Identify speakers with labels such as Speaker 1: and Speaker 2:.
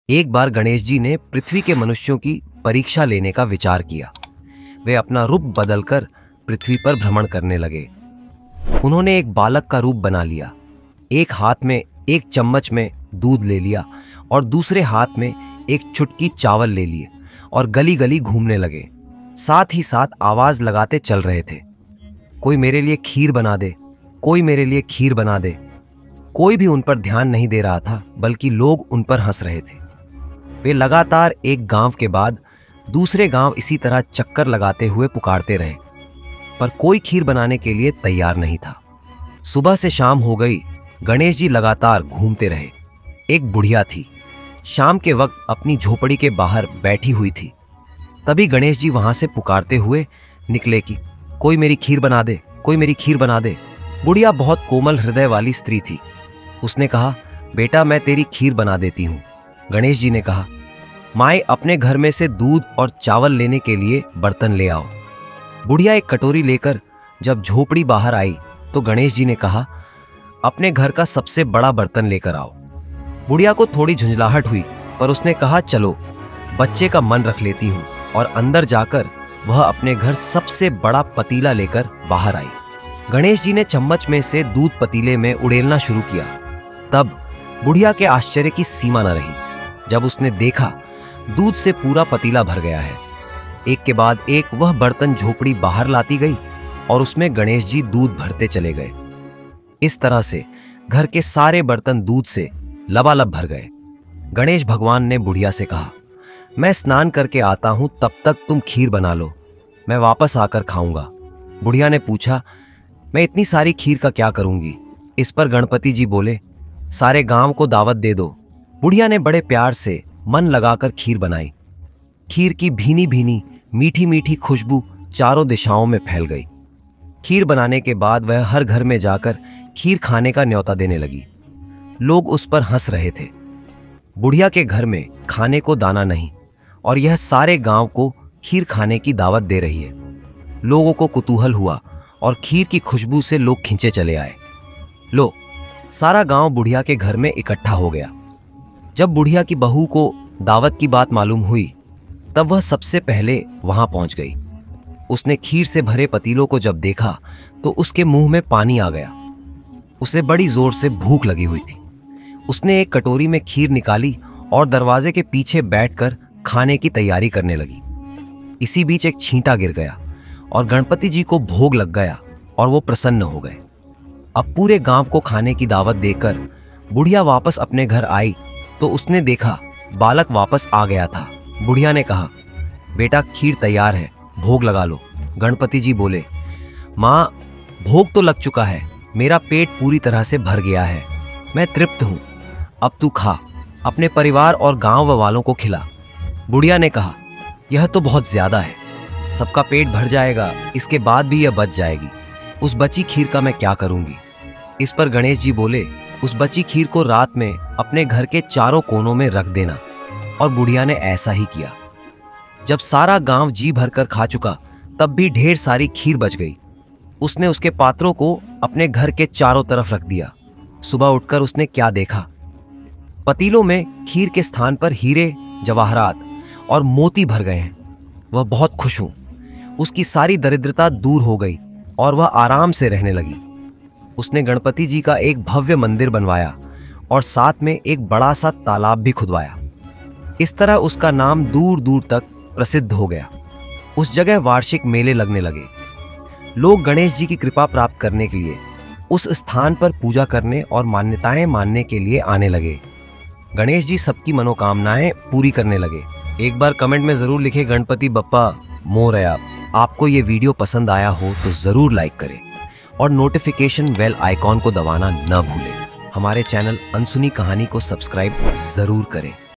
Speaker 1: एक बार गणेश जी ने पृथ्वी के मनुष्यों की परीक्षा लेने का विचार किया। वे अपना रूप बदलकर पृथ्वी पर भ्रमण करने लगे। उन्होंने एक बालक का रूप बना लिया। एक हाथ में एक चम्मच में दूध ले लिया और दूसरे हाथ में एक चुटकी चावल ले लिए और गली गली घूमने लगे। साथ ही साथ आवाज लगाते चल रहे थे, कोई मेरे लिए खीर बना दे, कोई मेरे लिए खीर बना दे। कोई भी उन पर ध्यान नहीं दे रहा था, बल्कि लोग उन पर हंस रहे थे। वे लगातार एक गांव के बाद दूसरे गांव इसी तरह चक्कर लगाते हुए पुकारते रहे, पर कोई खीर बनाने के लिए तैयार नहीं था। सुबह से शाम हो गई, गणेश जी लगातार घूमते रहे। एक बुढ़िया थी, शाम के वक्त अपनी झोपड़ी के बाहर बैठी हुई थी। तभी गणेश जी वहां से पुकारते हुए निकले कि कोई मेरी खीर बना दे, कोई मेरी खीर बना दे। बुढ़िया बहुत कोमल हृदय वाली स्त्री थी। उसने कहा, बेटा मैं तेरी खीर बना देती हूँ। गणेश जी ने कहा, माए अपने घर में से दूध और चावल लेने के लिए बर्तन ले आओ। बुढ़िया एक कटोरी लेकर जब झोपड़ी बाहर आई तो गणेश जी ने कहा, अपने घर का सबसे बड़ा बर्तन लेकर आओ। बुढ़िया को थोड़ी झुंझलाहट हुई, पर उसने कहा, चलो बच्चे का मन रख लेती हूँ, और अंदर जाकर वह अपने घर सबसे बड़ा पतीला लेकर बाहर आई। गणेश जी ने चम्मच में से दूध पतीले में उड़ेलना शुरू किया। तब बुढ़िया के आश्चर्य की सीमा न रही जब उसने देखा दूध से पूरा पतीला भर गया है। एक के बाद एक वह बर्तन झोपड़ी बाहर लाती गई और उसमें गणेश जी दूध भरते चले गए। इस तरह से घर के सारे बर्तन दूध से लबालब भर गए। गणेश भगवान ने बुढ़िया से कहा, मैं स्नान करके आता हूं, तब तक तुम खीर बना लो, मैं वापस आकर खाऊंगा। बुढ़िया ने पूछा, मैं इतनी सारी खीर का क्या करूंगी? इस पर गणपति जी बोले, सारे गांव को दावत दे दो। बुढ़िया ने बड़े प्यार से मन लगाकर खीर बनाई। खीर की भीनी भीनी मीठी मीठी खुशबू चारों दिशाओं में फैल गई। खीर बनाने के बाद वह हर घर में जाकर खीर खाने का न्योता देने लगी। लोग उस पर हंस रहे थे। बुढ़िया के घर में खाने को दाना नहीं, और यह सारे गांव को खीर खाने की दावत दे रही है। लोगों को कुतूहल हुआ और खीर की खुशबू से लोग खिंचे चले आए। लो, सारा गांव बुढ़िया के घर में इकट्ठा हो गया। जब बुढ़िया की बहू को दावत की बात मालूम हुई, तब वह सबसे पहले वहां पहुंच गई। उसने खीर से भरे पतीलों को जब देखा तो उसके मुंह में पानी आ गया। उसे बड़ी जोर से भूख लगी हुई थी। उसने एक कटोरी में खीर निकाली और दरवाजे के पीछे बैठकर खाने की तैयारी करने लगी। इसी बीच एक छींटा गिर गया और गणपति जी को भोग लग गया और वो प्रसन्न हो गए। अब पूरे गांव को खाने की दावत देकर बुढ़िया वापस अपने घर आई तो उसने देखा बालक वापस आ गया था। बुढ़िया ने कहा, बेटा खीर तैयार है, भोग लगा लो। गणपति जी बोले, माँ भोग तो लग चुका है, मेरा पेट पूरी तरह से भर गया है, मैं तृप्त हूँ, अब तू खा, अपने परिवार और गांव वालों को खिला। बुढ़िया ने कहा, यह तो बहुत ज्यादा है, सबका पेट भर जाएगा, इसके बाद भी यह बच जाएगी, उस बची खीर का मैं क्या करूंगी? इस पर गणेश जी बोले, उस बची खीर को रात में अपने घर के चारों कोनों में रख देना। और बुढ़िया ने ऐसा ही किया। जब सारा गांव जी भरकर खा चुका, तब भी ढेर सारी खीर बच गई। उसने उसके पात्रों को अपने घर के चारों तरफ रख दिया। सुबह उठकर उसने क्या देखा? पतीलों में खीर के स्थान पर हीरे, जवाहरात और मोती भर गए हैं। वह बहुत खुश हुई। उसकी सारी दरिद्रता दूर हो गई और वह आराम से रहने लगी। उसने गणपति जी का एक भव्य मंदिर बनवाया और साथ में एक बड़ा सा तालाब भी खुदवाया। इस तरह उसका नाम दूर दूर तक प्रसिद्ध हो गया। उस जगह वार्षिक मेले लगने लगे। लोग गणेश जी की कृपा प्राप्त करने के लिए उस स्थान पर पूजा करने और मान्यताएं मानने के लिए आने लगे। गणेश जी सबकी मनोकामनाएं पूरी करने लगे। एक बार कमेंट में जरूर लिखें, गणपति बप्पा मोरया। आपको ये वीडियो पसंद आया हो तो जरूर लाइक करें और नोटिफिकेशन बेल आइकॉन को दबाना न भूलें। हमारे चैनल अनसुनी कहानी को सब्सक्राइब जरूर करें।